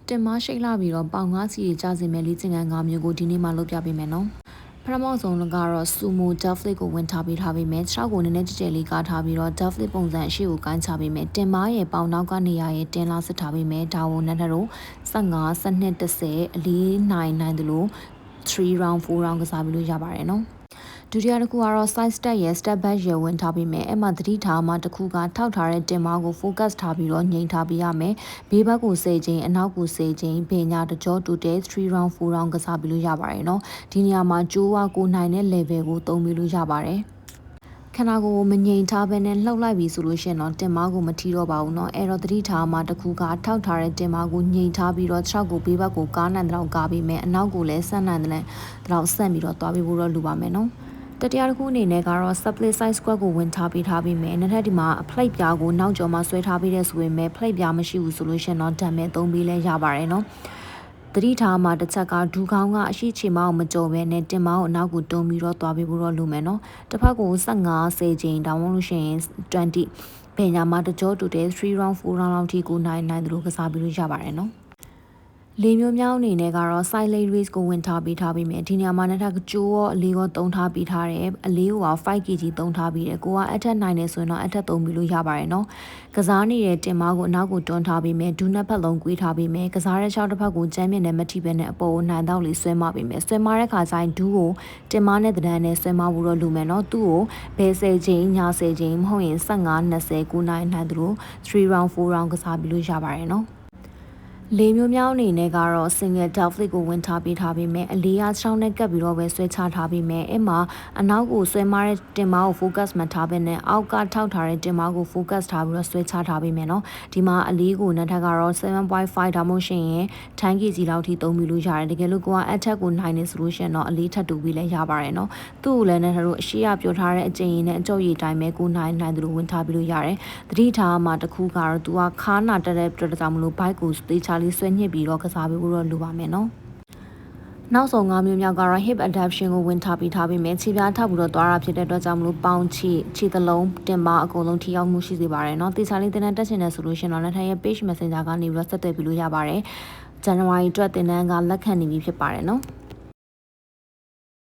တင်မရှိတ်လာပြီးတော့ပေါင်9စီကြာစင်မဲ့လေးကျင်ကန်9မျိုးကိုဒီနေ့မှလုပ်ပြပေးမယ်နော်ပထမဆုံးကတော့ sumo deadlift ကိုဝင်ထားပေးထားပေးမယ်6ကိုနည်းနည်းကြည်ကြဲလေးကားထားပြီးတော့ deadlift ပုံစံအရှိကိုကိုင်းချပေးမယ်တင်မရဲ့ပေါင်နောက်ကနေရရဲ့တင်လာစစ်ထားပေးမယ်ဒါကိုနည်းနည်းတော့15 12 10အလေးနိုင်တယ်လို့3 round 4 round ကစားပြီးလို့ရပါတယ်နော်ဒုတိယတစ်ခုကတော့ side step ရဲ့ step back ရဲ့ဝင်ထားပြီးမယ်အဲ့မှာသတိထားမှတစ်ခုကထောက်ထားတဲ့တင်မကို focus ထားပြီးတော့ငြိမ်ထားပေးရမယ်ဘေးဘက်ကိုစေခြင်းအနောက်ကိုစေခြင်းပညာတကြောတူတဲ့3 round 4 round ကစားပြီးလို့ရပါတယ်နော်ဒီနေရာမှာကြိုးဝကိုနိုင်တဲ့ level ကိုသုံးပြီးလို့ရပါတယ်ခန္ဓာကိုယ်ကိုမငြိမ်ထားဘဲနဲ့လှုပ်လိုက်ပြီဆိုလို့ရှိရင်တော့တင်မကိုမထီတော့ပါဘူးเนาะအဲ့တော့သတိထားမှတစ်ခုကထောက်ထားတဲ့တင်မကိုငြိမ်ထားပြီးတော့6ကိုဘေးဘက်ကိုကားနိုင်တဲ့ကားပေးမယ်အနောက်ကိုလည်းဆက်နိုင်တဲ့တော့ဆက်ပြီးတော့တွားပြီးဖို့တော့လိုပါမယ်เนาะတတိယတစ်ခုအနေနဲ့ကတော့ split side squat ကိုဝင်ထားပေးထားပြီးမယ်နောက်ထပ်ဒီမှာဖလိုက်ပြားကိုနောက်ကျော်မှာဆွဲထားပေးတဲ့ဆိုရင်ပဲဖလိုက်ပြားမရှိဘူးဆိုလို့ရှိရင်တော့ဓာတ်မဲ့သုံးပေးလဲရပါတယ်เนาะတတိထားမှာတစ်ချက်ကဒူးကောင်းကအရှိချေမောင်းမကြော်ပဲနဲ့တင်မောင်းအနောက်ကိုတုံးပြီးတော့သွားပေးဖို့တော့လိုမယ်เนาะတစ်ဖက်ကို15 10ချိန်တောင်းလို့ရှိရင်20ပညာမှာတကြောတူတဲ့3 round 4 round လောက်ထိကိုနိုင်တယ်လို့ကစားပြီးလို့ရပါတယ်เนาะလေမျိုးမြောင်းအနေနဲ့ကတော့ side leg raise ကိုဝင်ထားပေးထားပြီးမယ်ဒီနေရာမှာနောက်ထပ်ကြိုးရောအလေးရောသုံးထားပေးထားတယ်အလေးကို5 kg သုံးထားပြီးတယ်ကိုကအထက်နိုင်နေဆိုရင်တော့အထက်သုံးပြီးလို့ရပါတယ်နော်ကစားနေတဲ့တင်မကိုအနောက်ကိုတွန်းထားပေးမယ်ဒူးနှစ်ဖက်လုံးကွေးထားပေးမယ်ကစားတဲ့6တစ်ဖက်ကိုကျမ်းမြင့်နဲ့မထိပဲနဲ့အပေါ်ကိုနိုင်တော့လေးဆွဲမပေးမယ်ဆွဲမတဲ့ခါကျရင်ဒူးကိုတင်မနဲ့တဒန်းနဲ့ဆွဲမဖို့တော့လိုမယ်နော်သူ့ကိုဘယ်10ချိန်ညာ10ချိန်မဟုတ်ရင်15 20 9နိုင်တယ်လို့3 round 4 round ကစားပြီးလို့ရပါတယ်နော်လေမျိုးမြောင်းအနေနဲ့ကတော့ single deadlift ကိုဝင်ထားပေးထားပြီးမယ်အလေးအားချောင်းနဲ့ကပ်ပြီးတော့ပဲဆွဲချထားပြီးမယ်အဲ့မှာအနောက်ကိုဆွဲမတဲ့တင်မကို focus မှထားပဲနဲ့အောက်ကထောက်ထားတဲ့တင်မကို focus ထားပြီးတော့ဆွဲချထားပေးမယ်နော်ဒီမှာအလေးကိုနောက်ထပ်ကတော့ 7.5 ဒါမှမဟုတ်ရှင်ရင်10 kg လောက်ထိသုံးပြီးလို့ရတယ်တကယ်လို့ကိုကအထက်ကိုနိုင်နေဆိုလို့ရှင်တော့အလေးထပ်တူပြီးလဲရပါတယ်နော်သူ့ကိုလည်းနောက်ထပ်တို့အရှိရပြောထားတဲ့အကျင့်ရည်နဲ့အကြောက်ရည်တိုင်းပဲကိုနိုင်တယ်လို့ဝင်ထားပြီးလို့ရတယ်သတိထားမှတစ်ခုကတော့သူကခါနာတက်တဲ့အတွက်ကြောင့်မလို့ bike ကိုသေချာလေးဆွဲညှစ်ပြီးတော့ကစားပေးဖို့တော့လိုပါမယ်နော်နောက်ဆုံး9မျိုးမြောက်ကတော့ hip adaptation ကိုဝင်ထားပေးထားပြီးမယ်ခြေပြားထောက်ပြီးတော့သွားတာဖြစ်တဲ့အတွက်ကြောင့်မလို့ပေါင်ခြေသလုံးတင်ပါအကုန်လုံးထိရောက်မှုရှိစေပါတယ်နော်သေချာလေးတင်တက်ချင်တယ်ဆိုလို့ရှိရင်တော့လက်ထက်ရဲ့ page messenger ကနေပြီးတော့ဆက်သွယ်ပြီးလို့ရပါတယ်ဇန်နဝါရီအတွက်တင်တန်းကလက်ခံနေပြီဖြစ်ပါတယ်နော်